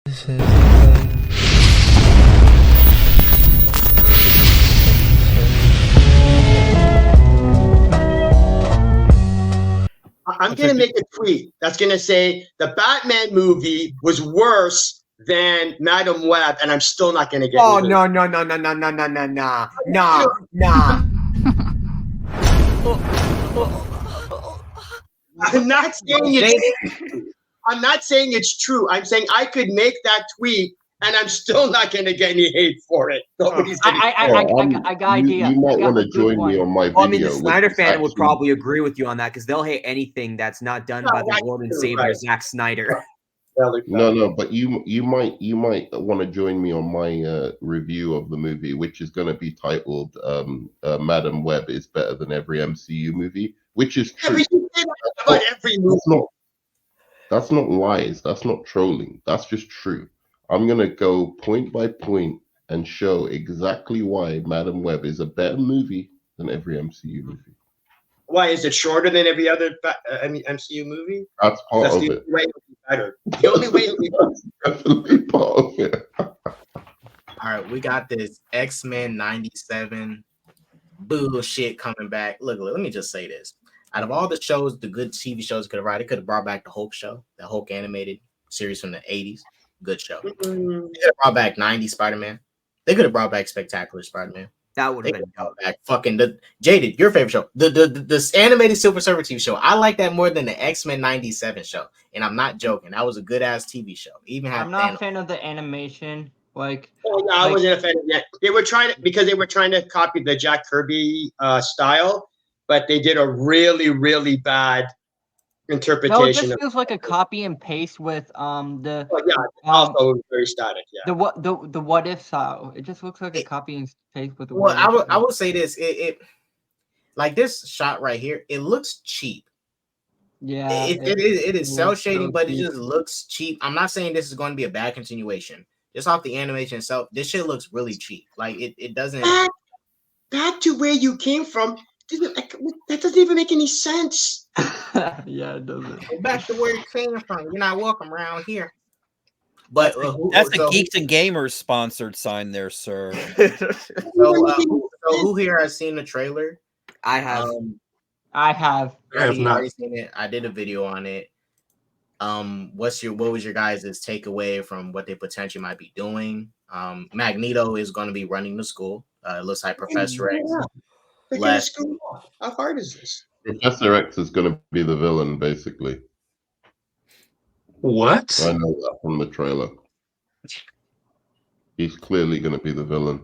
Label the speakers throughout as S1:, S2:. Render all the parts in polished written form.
S1: I'm going to make a tweet that's going to say the Batman movie was worse than Madam Web, and I'm still not going to get.
S2: Oh no!
S1: I'm not saying it's. I'm not saying it's true. I'm saying I could make that tweet, and I'm still not going to get any hate for it. Nobody's going to.
S3: I got idea.
S4: You might want to join me on my video.
S2: Well, I mean, the Snyder fan would probably agree with you on that because they'll hate anything that's not done by the Lord and Savior Zack Snyder.
S4: No, but you might want to join me on my review of the movie, which is going to be titled "Madam Web is better than every MCU movie," which is true.
S1: About every movie.
S4: That's not lies. That's not trolling. That's just true. I'm going to go point by point and show exactly why Madam Web is a better movie than every MCU movie.
S1: Why is it shorter than every other MCU movie?
S4: That's part of it.
S1: The only way it'll be better.
S4: Definitely part of it.
S5: All right, we got this XMen 97 bullshit coming back. Look, let me just say this. Out of all the shows, the good TV shows could have brought, it could have brought back the Hulk show, the Hulk animated series from the 80s. Good show. They could have brought back 90s Spider-Man. They could have brought back Spectacular Spider-Man.
S2: That would have been
S5: dope. Back fucking the Jaded, your favorite show. The animated Silver Surfer TV show. I like that more than the X-Men 97 show. And I'm not joking. That was a good ass TV show. Even
S3: I'm not a fan of the animation. Like,
S1: I wasn't a fan of that. They were trying to copy the Jack Kirby style, but they did a really, really bad interpretation.
S3: No, it just feels like a copy and paste with
S1: also very static. Yeah.
S3: The what if style. It just looks like a copy and paste with the.
S5: Well, I will say this. It like this shot right here. It looks cheap.
S3: Yeah.
S5: It is cell shading, but it just looks cheap. I'm not saying this is going to be a bad continuation. Just off the animation itself, this shit looks really cheap. Like it doesn't.
S1: Back to where you came from. That doesn't even make any sense.
S3: Yeah, it doesn't.
S5: Back to where it came from. You're not welcome around here. But
S6: that's a Geeks and Gamers sponsored sign there, sir.
S5: So who here has seen the trailer?
S2: I have.
S3: I have
S5: already seen it. I did a video on it. What was your guys' takeaway from what they potentially might be doing? Magneto is going to be running the school. It looks like Professor X.
S1: How hard is this?
S4: Professor X is going to be the villain, basically.
S7: What?
S4: I know that from the trailer. He's clearly going to be the villain.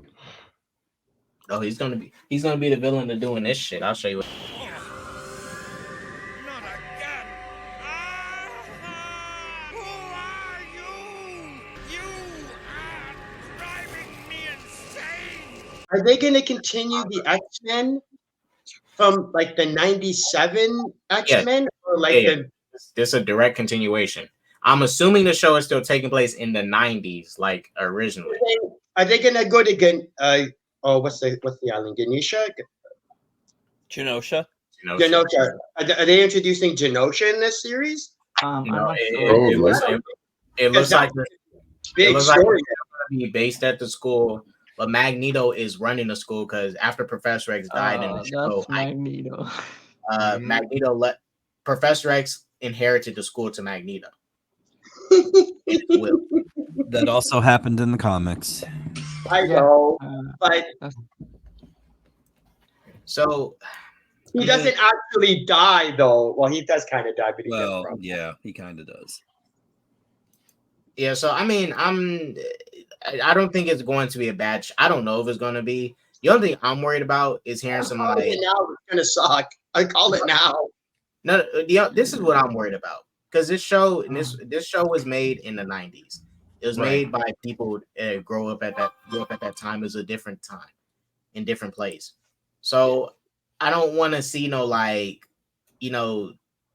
S5: Oh, he's gonna be the villain of doing this shit. I'll show you.
S1: Are they going to continue the X-Men from like the 97 X-Men? Or like
S5: this is a direct continuation. I'm assuming the show is still taking place in the 90s, like originally.
S1: Are they going to go to what's the island?
S6: Genosha.
S1: Are they introducing Genosha in this series?
S5: It looks like it's going to be based at the school. But Magneto is running the school because after Professor X died in the show,
S3: Magneto.
S5: Professor X inherited the school to Magneto.
S6: That also happened in the comics.
S1: I know, but
S5: so
S1: he doesn't actually die, though. Well, he does kind of die, but
S6: he kind of does.
S5: Yeah, so I mean, I don't think it's going to be a bad. I don't know if it's going to be. The only thing I'm worried about is hearing some like.
S1: Now it's going to suck. I call it now.
S5: No, this is what I'm worried about because this show was made in the 90s. It was made by people grew up at that time. It was a different time, in different place. So I don't want to see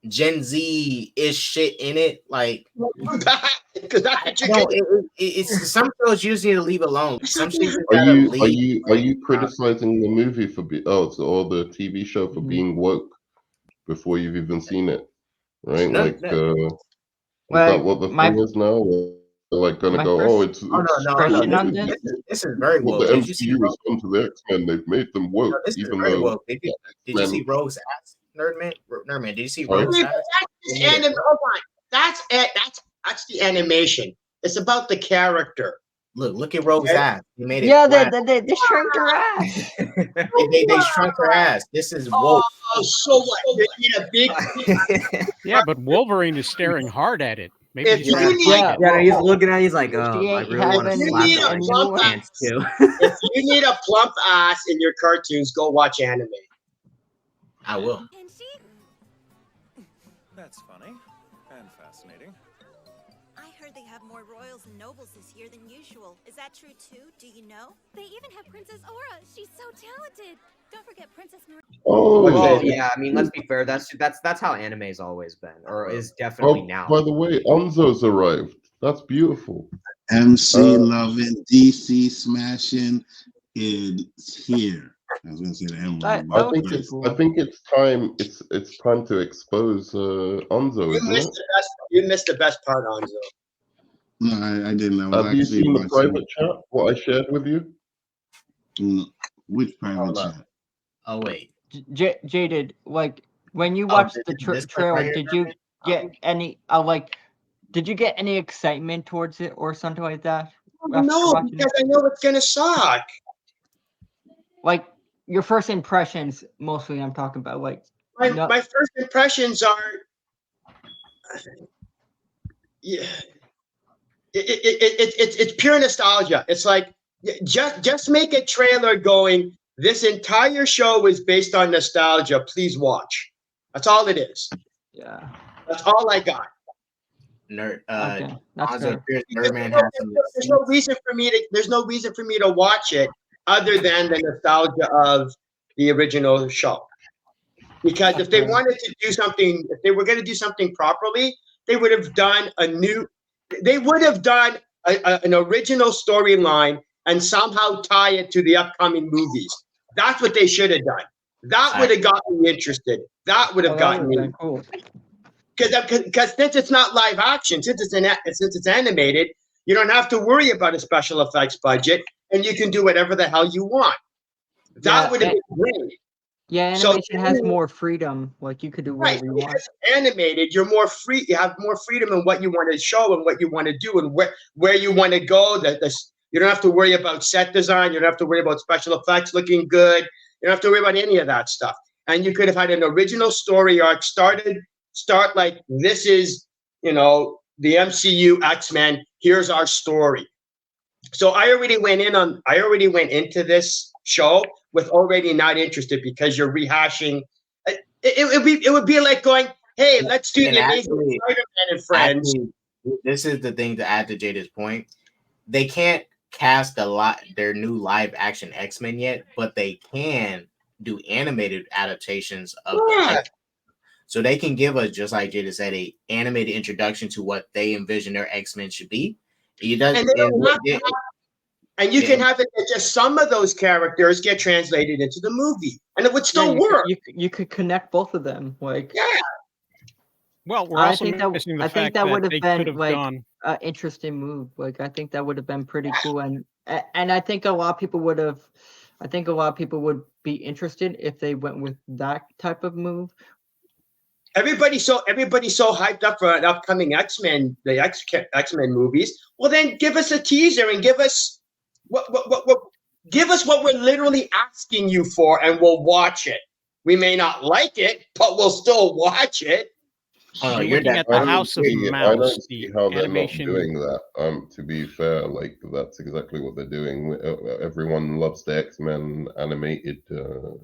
S5: Gen Z-ish shit in it, like
S1: because
S5: it's some shows you just need to leave alone. Some shit
S4: are you criticizing the movie for or the TV show for being woke before you've even seen it, right? Is that what the thing is now? They're like going to
S3: My
S4: go,
S3: first
S4: oh, it's
S3: impression on
S5: This,
S3: this?
S5: this is very
S4: what
S5: woke.
S4: the
S5: Did you see
S4: MCU
S5: Rogue?
S4: has done to the X-Men. They've made them woke,
S5: No, this is
S4: even
S5: very
S4: though.
S5: woke. Did you see Rogue's ass, Nerdman? Nerdman, did you see
S4: Sorry?
S5: Rogue's ass?
S1: Hold on. That's it. That's the animation. It's about the character.
S5: Look at Rogue's ass. They made it.
S3: Yeah,
S5: flat.
S3: they shrunk her ass.
S5: They shrunk her ass. This is woke.
S1: Oh, so what? You need a big.
S7: Yeah, but Wolverine is staring hard at it. Maybe
S1: If
S7: he's
S1: you
S7: trying to
S1: need-
S7: like
S2: Yeah,
S7: it.
S2: he's looking at it. He's like, oh,
S3: She
S2: I
S3: ain't
S2: really want to
S3: having
S2: slap
S1: any
S2: that in
S1: plump
S2: my pants too.
S1: If you need a plump ass in your cartoons, go watch anime.
S5: I will.
S8: Can she?
S9: That's funny and fascinating.
S8: I heard they have more royals and nobles this year than usual. Is that true too? Do you know? They even have Princess Aura. She's so talented. Don't forget Princess Marie.
S4: Oh,
S2: Well, yeah, I mean, let's be fair. That's how anime's always been, or is definitely now.
S4: By the way, Onzo's arrived. That's beautiful.
S10: MC loving, DC smashing is here. I was gonna say the M word.
S4: I think it's time. It's time to expose Onzo.
S1: You missed the best part, Onzo.
S10: No, I didn't. I was
S4: Have you
S10: actually
S4: seen the
S10: watching-
S4: private chat? What I shared with you?
S10: Which private chat?
S5: Oh wait.
S3: Jaded, like when you
S5: Oh,
S3: watched the
S5: this
S3: trailer,
S5: right here,
S3: did you get any did you get any excitement towards it or something like that? after
S1: No,
S3: watching
S1: because I know it's gonna suck.
S3: Like your first impressions, mostly. I'm talking about like
S1: My first impressions are, yeah, it's pure nostalgia. It's like just make a trailer going, this entire show is based on nostalgia. Please watch. That's all it is.
S3: Yeah.
S1: That's all I got.
S3: Okay, that's
S5: Onzo
S3: fair.
S5: Nerdman has some.
S1: There's no reason for me to watch it other than the nostalgia of the original show. Because if they wanted to do something, if they were going to do something properly, they would have done an original storyline and somehow tie it to the upcoming movies. That's what they should have done. That would have gotten me interested. That would have gotten me.
S3: Cool.
S1: Because since it's not live action, since it's animated, you don't have to worry about a special effects budget, and you can do whatever the hell you want. That would have been great.
S3: Yeah, animation has more freedom. Like you could do whatever you want.
S1: Animated, you're more free. You have more freedom in what you want to show and what you want to do and where you want to go. You don't have to worry about set design. You don't have to worry about special effects looking good. You don't have to worry about any of that stuff. And you could have had an original story arc start like, this is, the MCU X-Men. Here's our story. So I already went into this show with already not interested because you're rehashing. It would be like going, hey, let's do the Amazing Spider-Man and Friends.
S5: This is the thing to add to Jada's point. They can't cast their new live action X-Men yet, but they can do animated adaptations of the X-Men. So they can give us, just like Jada said, a animated introduction to what they envision their X-Men should be. And you can
S1: have it that just some of those characters get translated into the movie, and it would still work.
S3: You could connect both of them, like.
S1: Yeah.
S7: Well, we're also missing the
S3: I
S7: fact
S3: think that would have
S7: they
S3: been
S7: could have
S3: like
S7: gone.
S3: an interesting move. Like I think that would have been pretty cool, and I think a lot of people would have. I think a lot of people would be interested if they went with that type of move.
S1: Everybody's so hyped up for an upcoming X-Men, the X-Men movies. Well, then give us a teaser and give us what we're literally asking you for, and we'll watch it. We may not like it, but we'll still watch it.
S7: You're looking at the House of Mouse.
S4: I don't see how they're
S7: animation.
S4: not doing that. To be fair, like that's exactly what they're doing. Everyone loves the X-Men animated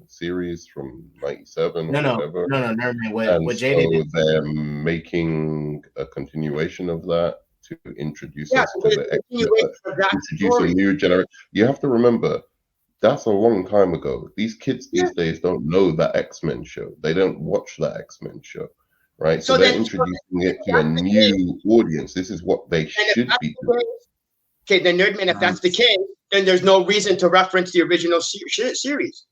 S4: series from '97 or whatever.
S5: No. What
S4: Jada did. They're making a continuation of that to introduce us to the X-Men, introduce a new generation. You have to remember, that's a long time ago. These kids these days don't know that X-Men show. They don't watch that X-Men show. Right, so they're introducing it to a new audience. This is what they should be doing.
S1: Okay, then Nerdman, if that's the case, then there's no reason to reference the original series.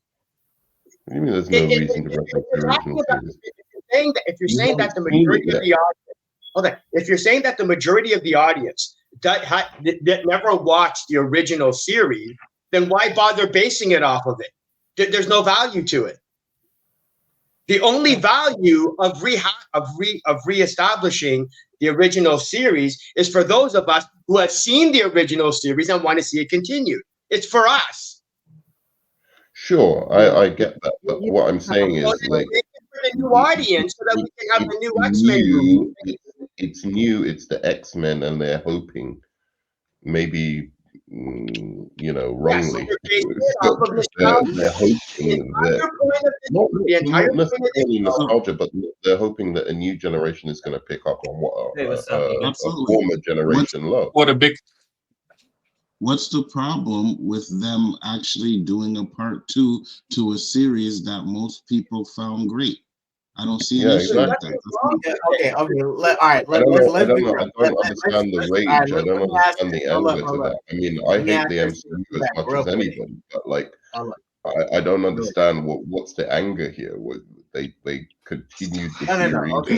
S4: What do you mean there's no reason to reference the original series?
S1: If you're saying that the majority of the audience, if you're saying that the majority of the audience that never watched the original series, then why bother basing it off of it? There's no value to it. The only value of reestablishing the original series is for those of us who have seen the original series and want to see it continued. It's for us.
S4: Sure, I get that, but what I'm saying is like
S1: for the new audience so that we can have the new X-Men movie.
S4: It's new. It's the X-Men, and they're hoping, maybe wrongly. They're hoping that not necessarily nostalgia, but they're hoping that a new generation is going to pick up on what a former generation loved.
S10: What's the problem with them actually doing a part 2 to a series that most people found great? I don't see an issue with that.
S5: Okay. All right.
S4: I don't understand the rage. I don't understand the anger to that. I mean, I hate the MCU as much as anybody, but like, I don't understand what's the anger here. They continued the series and you think they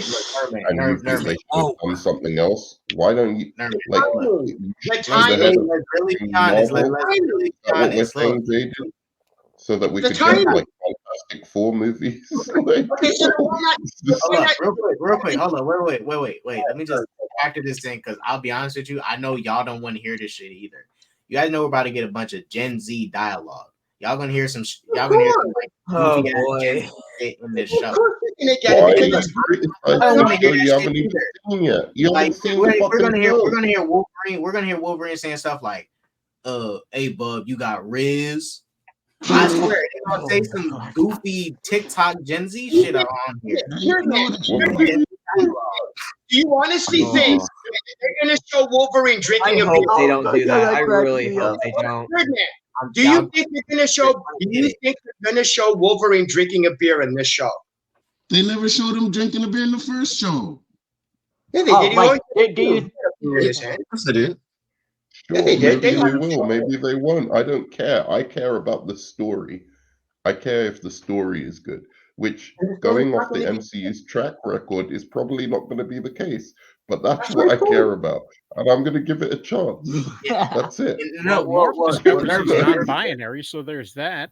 S4: should have done something else. Why don't you like? So that we could get like Fantastic Four movies. Like,
S5: real quick. Hold on. Wait. Let me just factor this in because I'll be honest with you. I know y'all don't want to hear this shit either. You guys know we're about to get a bunch of Gen Z dialogue. Y'all gonna hear some. Y'all gonna hear some like Gen Z in this show.
S4: I don't want to hear you haven't even seen yet. You haven't seen
S5: we're gonna hear Wolverine. We're gonna hear Wolverine saying stuff like, "Hey, bub, you got Riz." I swear, they're gonna say some goofy TikTok Gen Z shit on here.
S1: Do you honestly think they're gonna show Wolverine drinking a beer?
S2: They don't do that. I really hope they don't.
S1: Do you think they're gonna show? Do you think they're gonna show Wolverine drinking a beer in this show?
S10: They never showed him drinking a beer in the first show.
S1: Yeah, they did.
S4: Yes, they did. Sure, maybe they will, maybe they won't. I don't care. I care about the story. I care if the story is good, which going off the MCU's track record is probably not going to be the case. But that's what I care about. And I'm going to give it a chance. That's it.
S7: Morph discovers he's non-binary, so there's that.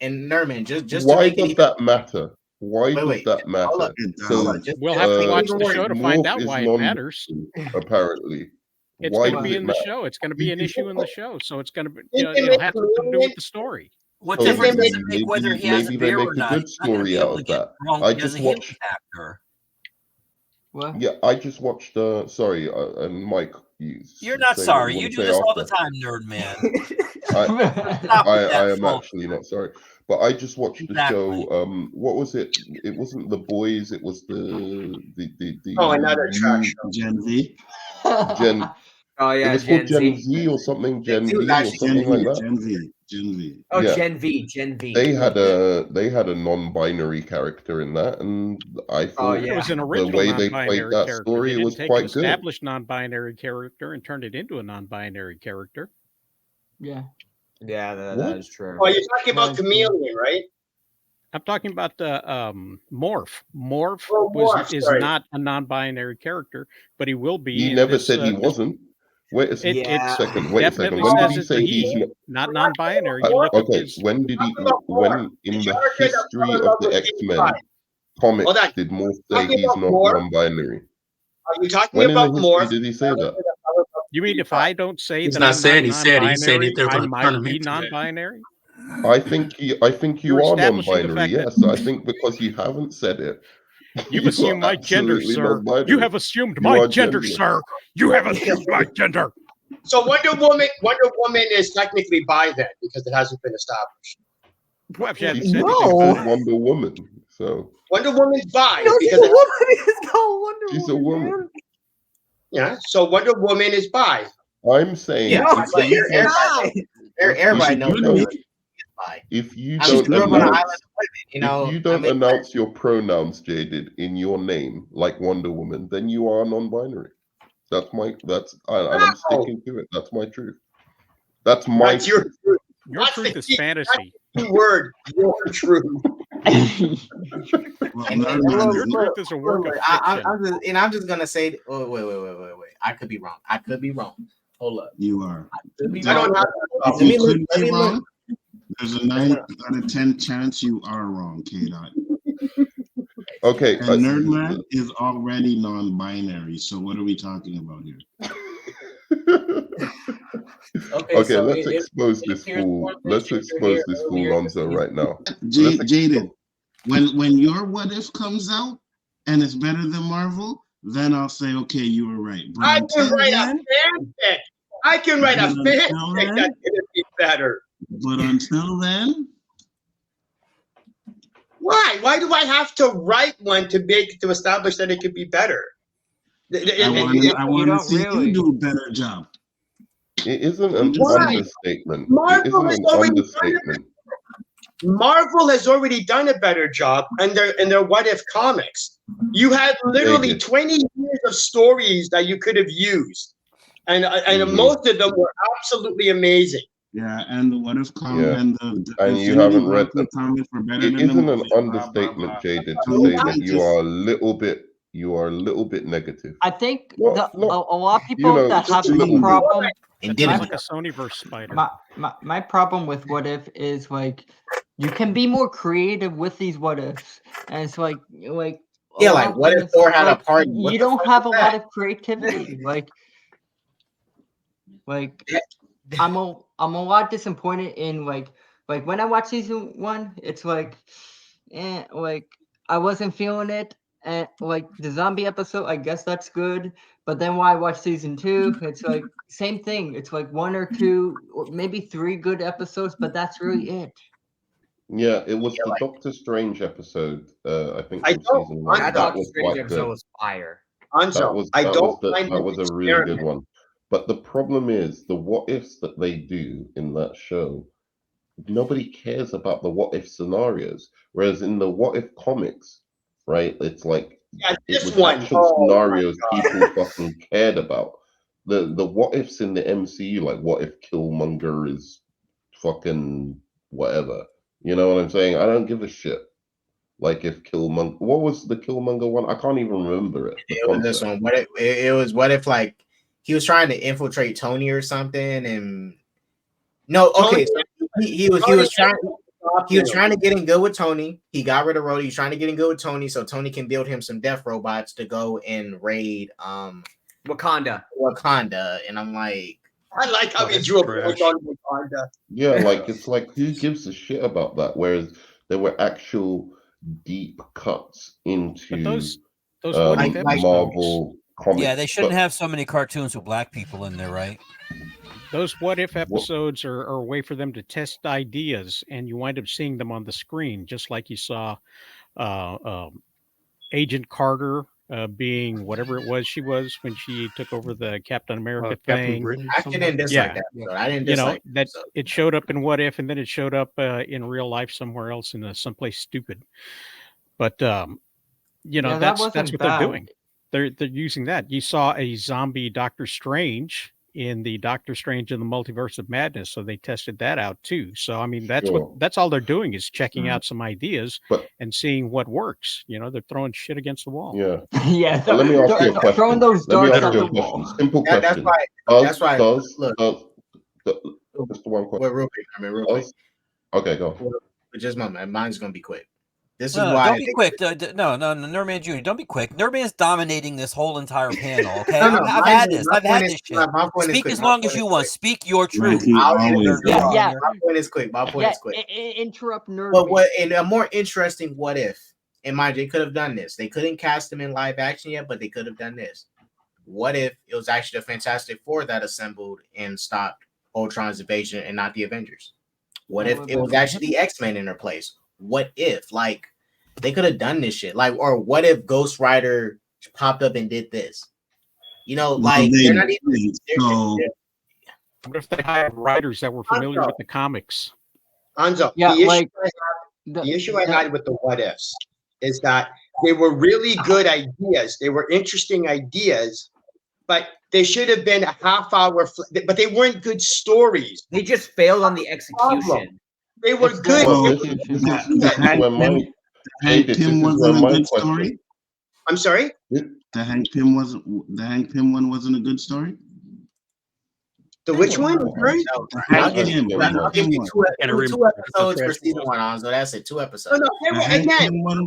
S5: And Nerman, just
S4: why does that matter? Why does that matter? So
S7: we'll have to watch the show to find out why it matters.
S4: Apparently.
S7: It's going to be in the show. It's going to be an issue in the show, so it's going to be. It'll have to do with the story.
S11: What difference does it make whether he has a beer or not?
S4: Maybe they make a good story out of that. I just watched.
S3: What?
S4: Yeah, I just watched. Sorry, and Mike.
S11: You're not sorry. You do this all the time, nerd man.
S4: I am actually not sorry, but I just watched the show. What was it? It wasn't The Boys. It was the
S1: another track show.
S10: Gen Z.
S2: Oh yeah,
S4: it was called Gen Z or something. Gen V or something like that.
S10: Gen V.
S2: Oh,
S4: yeah.
S2: Gen V.
S4: They had a non-binary character in that, and I thought
S7: it was an original
S4: the way they played that
S7: character.
S4: story was
S7: take
S4: quite
S7: an
S4: good.
S7: Established non-binary character and turned it into a non-binary character.
S3: Yeah.
S2: Yeah, that is true.
S1: Oh, you're talking about Chameleon, right?
S7: I'm talking about Morph. Morph is not a non-binary character, but he will be.
S4: He never said he wasn't. Wait a second. Wait a second. When did he say he's
S7: not non-binary?
S4: Okay. When did he? When in the history of the X-Men comics did Morph say he's not non-binary?
S1: Are you talking
S4: when
S1: about
S4: Morph? Did he say that?
S7: You mean if I don't say
S12: he's
S7: that
S12: not
S7: I'm
S12: saying
S7: not
S12: he said they're
S7: I
S12: going to turn
S7: might
S12: him
S7: be
S12: into
S7: non-binary?
S4: I think you
S7: You're
S4: are
S7: establishing the
S4: non-binary.
S7: fact
S4: Yes, I think because you haven't said it.
S7: You've assumed my gender, sir. You have assumed my gender, sir. You have assumed my gender.
S1: So Wonder Woman is technically bi then because it hasn't been established.
S7: Well,
S4: Wonder Woman. So
S1: Wonder Woman's bi.
S2: No, she's a woman. It's called Wonder
S4: Woman. She's a woman.
S1: Yeah. So Wonder Woman is bi.
S4: I'm saying
S5: everybody knows.
S4: If you don't announce your pronouns, Jaded, in your name like Wonder Woman, then you are non-binary. And I'm sticking to it. That's my truth. That's my truth.
S7: Your truth is fantasy.
S1: Word, your truth.
S7: Your truth is a work of fiction.
S5: I'm just gonna say. Wait. I could be wrong. Hold up.
S10: You are.
S1: I don't have
S10: If you could be wrong, there's a 9 out of 10 chance you are wrong, K-Dot.
S4: Okay.
S10: And Nerdman is already non-binary, so what are we talking about here?
S4: Okay, so let's expose this fool. Let's expose this fool Lonzo right now.
S10: Jaden, when your what if comes out and it's better than Marvel, then I'll say, okay, you were right. But
S1: I can write a fanfic. I can write a fanfic that's gonna be better.
S10: But until then,
S1: why? Why do I have to write one to establish that it could be better?
S10: I want to see you do a better job.
S4: It isn't an understatement.
S1: Marvel has already done a better job in their What If comics. You had literally 20 years of stories that you could have used, and most of them were absolutely amazing.
S10: Yeah, and the What If comic
S4: and you haven't read the comics were better than isn't an understatement, Jaded, to say that you are a little bit negative.
S3: I think a lot of people that have the problem.
S7: Like a Sonyverse spider.
S3: My problem with What If is like you can be more creative with these what ifs, and it's like what
S5: if Thor had a party?
S3: You don't have a lot of creativity. like I'm a lot disappointed in like when I watch season 1, it's like I wasn't feeling it. And like the zombie episode, I guess that's good. But then when I watch season 2, it's like same thing. It's like 1 or 2, or maybe 3 good episodes, but that's really it.
S4: Yeah, it was the Doctor Strange episode. I think from season 1. That was quite good.
S2: Was fire.
S4: That was a really good one. But the problem is the what ifs that they do in that show. Nobody cares about the what if scenarios, whereas in the what if comics. Right, it's like it was actual scenarios people fucking cared about. The what ifs in the MCU, like what if Killmonger is fucking whatever. You know what I'm saying? I don't give a shit. Like if Killmonger, what was the Killmonger one? I can't even remember it.
S5: It was this one. What if like he was trying to infiltrate Tony or something, and he was trying to get in good with Tony. He got rid of Rhodey. He's trying to get in good with Tony so Tony can build him some death robots to go and raid
S2: Wakanda.
S5: And I'm like,
S1: I like how he drew a book on Wakanda.
S4: Yeah, like it's like who gives a shit about that? Whereas there were actual deep cuts into
S7: those
S4: Marvel comics.
S11: Yeah, they shouldn't have so many cartoons with black people in there, right?
S7: Those what if episodes are a way for them to test ideas, and you wind up seeing them on the screen, just like you saw Agent Carter being whatever it was she was when she took over the Captain America thing.
S5: I didn't dislike that. I didn't dislike
S7: that. It showed up in What If, and then it showed up in real life somewhere else in someplace stupid. But that's what they're doing. They're using that. You saw a zombie Doctor Strange in the Doctor Strange in the Multiverse of Madness, so they tested that out too. So I mean, that's all they're doing is checking out some ideas and seeing what works. They're throwing shit against the wall.
S4: Yeah,
S3: yeah.
S4: Let me ask you a question.
S3: Throwing those darts at the wall.
S4: Simple question.
S5: That's why.
S4: Look, just one question.
S5: Real quick.
S4: Okay, go.
S5: Just mine's gonna be quick. This is
S11: why.
S5: Don't
S11: be quick. No, Nerdman Jr. Don't be quick. Nerdman's dominating this whole entire panel. Okay, I've had this shit. Speak as long as you want. Speak your truth.
S5: My point is quick.
S3: Interrupt Nerd.
S5: But in a more interesting what if, and mind you, they could have done this. They couldn't cast him in live action yet, but they could have done this. What if it was actually the Fantastic Four that assembled and stopped Ultron's invasion and not the Avengers? What if it was actually the X-Men in their place? What if they could have done this shit? Or what if Ghost Rider popped up and did this? They're not even.
S7: What if they hired writers that were familiar with the comics?
S1: Anzo, the issue I had with the what ifs is that they were really good ideas. They were interesting ideas, but they should have been a half hour. But they weren't good stories.
S2: They just failed on the execution.
S1: They were good.
S10: The Hank Pym wasn't a good story.
S1: I'm sorry.
S10: The Hank Pym one wasn't a good story.
S1: The which one? Right?
S5: I'll give you 2 episodes for season 1, so that's it. 2 episodes.
S1: No, again, I'm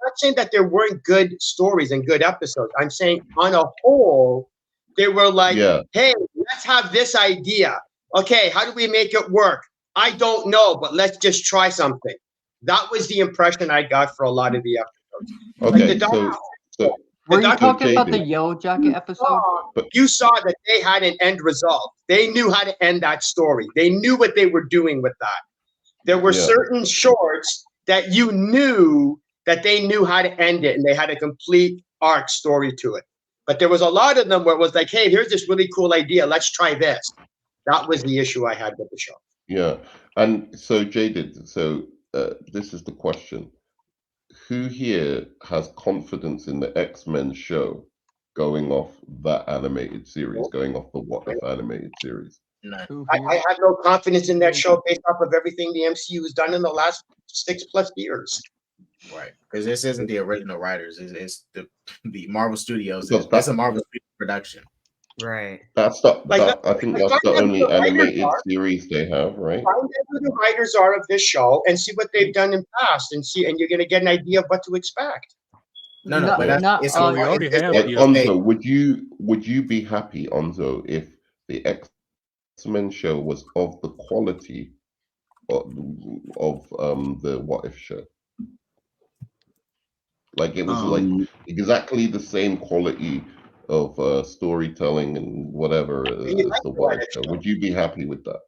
S1: not saying that there weren't good stories and good episodes. I'm saying on a whole, they were like, hey, let's have this idea. Okay, how do we make it work? I don't know, but let's just try something. That was the impression I got for a lot of the episodes.
S4: Okay,
S1: like
S3: were you talking about the Yellow Jacket episode?
S1: You saw that they had an end result. They knew how to end that story. They knew what they were doing with that. There were certain shorts that you knew that they knew how to end it, and they had a complete arc story to it. But there was a lot of them where it was like, hey, here's this really cool idea. Let's try this. That was the issue I had with the show.
S4: Yeah. And so, Jaded, so this is the question. Who here has confidence in the X-Men show going off that animated series, going off the What If animated series?
S1: No. I have no confidence in that show based off of everything the MCU has done in the last 6+ years.
S5: Right, because this isn't the original writers; it's the Marvel Studios. That's a Marvel Studios production.
S2: Right.
S4: That's the. I think that's the only animated series they have, right?
S1: Find out who the writers are of this show and see what they've done in past, and you're going to get an idea of what to expect.
S5: No, but it's
S7: we already have.
S4: Onzo, would you be happy, Onzo, if the X-Men show was of the quality of the What If show? Like it was like exactly the same quality of storytelling and whatever as the What If show. Would you be happy with that?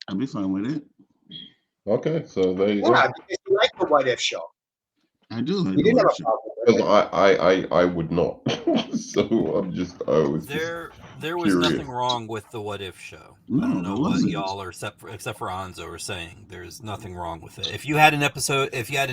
S10: I'd be fine with it.
S4: Okay, so there you go.
S1: Yeah, because you like the What If show.
S10: I do.
S1: You didn't have a problem with it.
S4: I would not. So I was
S11: there was nothing wrong with the What If show. I don't know what y'all are except for Anzo are saying. There's nothing wrong with it. If you had an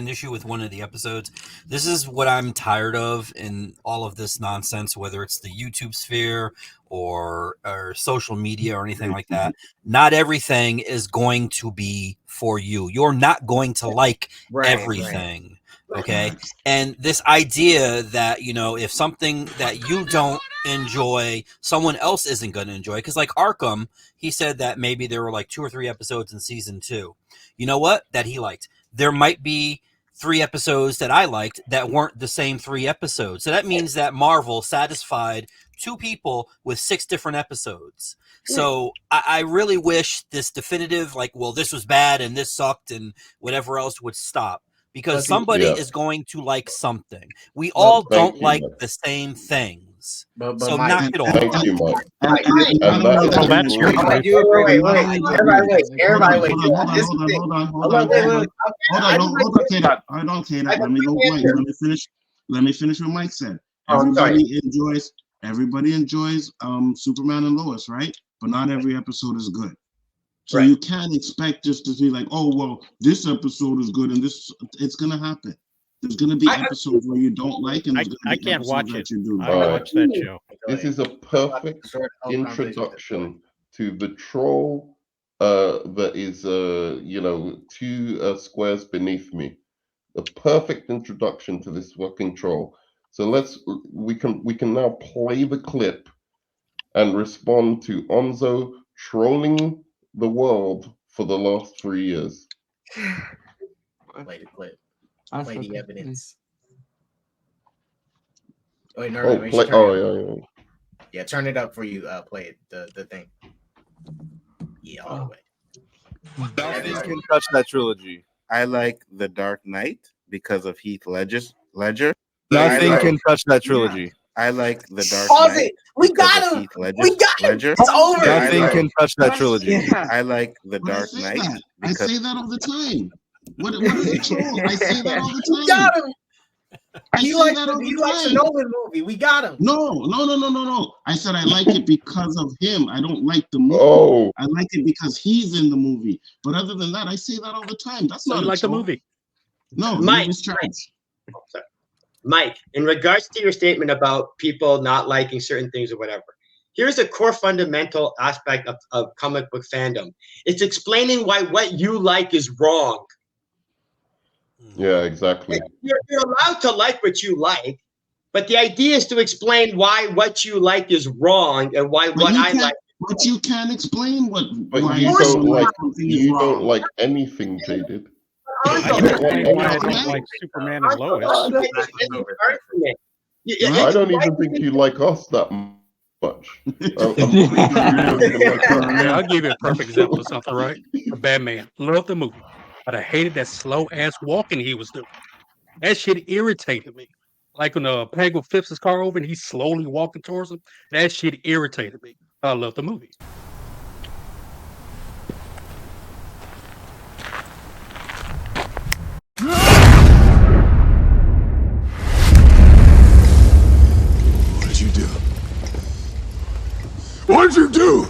S11: issue with one of the episodes, this is what I'm tired of in all of this nonsense, whether it's the YouTube sphere or social media or anything like that. Not everything is going to be for you. You're not going to like everything. Right. Okay. And this idea that, if something that you don't enjoy, someone else isn't going to enjoy. Because like Arkham, he said that maybe there were like 2 or 3 episodes in season 2. You know what? That he liked. There might be 3 episodes that I liked that weren't the same 3 episodes. So that means that Marvel satisfied 2 people with 6 different episodes. So I really wish this definitive, this was bad and this sucked and whatever else would stop. Because somebody is going to like something. We all don't like the same things. So knock it off.
S4: Thank you, Mike.
S7: That's your point.
S10: Everybody wait. Hold on, K-Dot. Hold on, K-Dot. Let me finish what Mike said. Everybody enjoys Superman and Lois, right? But not every episode is good. So you can't expect just to be like, oh, well, this episode is good and it's going to happen. There's going to be episodes where you don't like and
S7: I can't watch it.
S10: You do.
S7: I watch that show.
S4: This is a perfect introduction to the troll that is, 2 squares beneath me. A perfect introduction to this fucking troll. So we can now play the clip and respond to Onzo trolling the world for the last 3 years.
S5: Play the clip. Play the evidence. Wait, yeah, turn it up for you. Play it. The thing. Yeah, all the way.
S12: Nothing can touch that trilogy. I like The Dark Knight because of Heath Ledger. Nothing can touch that trilogy. I like The Dark Knight.
S5: We got him. We got him. It's over.
S12: Nothing can touch that trilogy. I like The Dark Knight.
S10: I say that all the time. What is it troll? I say that all the time.
S5: We got him. He likes the Nolan movie. We got him.
S10: No. I said I like it because of him. I don't like the movie.
S4: Oh.
S10: I like it because he's in the movie. But other than that, I say that all the time. That's not
S7: like the movie.
S10: No,
S1: Mike. Mike, in regards to your statement about people not liking certain things or whatever, here's a core fundamental aspect of comic book fandom. It's explaining why what you like is wrong.
S4: Yeah, exactly.
S1: You're allowed to like what you like, but the idea is to explain why what you like is wrong and why what I like is
S10: But you can't explain what.
S4: But
S10: why
S4: you
S10: it's
S4: don't
S10: so
S4: like
S10: something is
S4: you
S10: wrong.
S4: don't like anything, Jaded.
S7: I can explain why I don't like Superman and Lois.
S4: I don't even think you like us that much.
S13: I'll give you a perfect example of something, right? A Batman. Love the movie. But I hated that slow ass walking he was doing. That shit irritated me. Like when Penguin flips his car over and he's slowly walking towards him. That shit irritated me. I love the movie.
S14: What'd you do? What'd you do?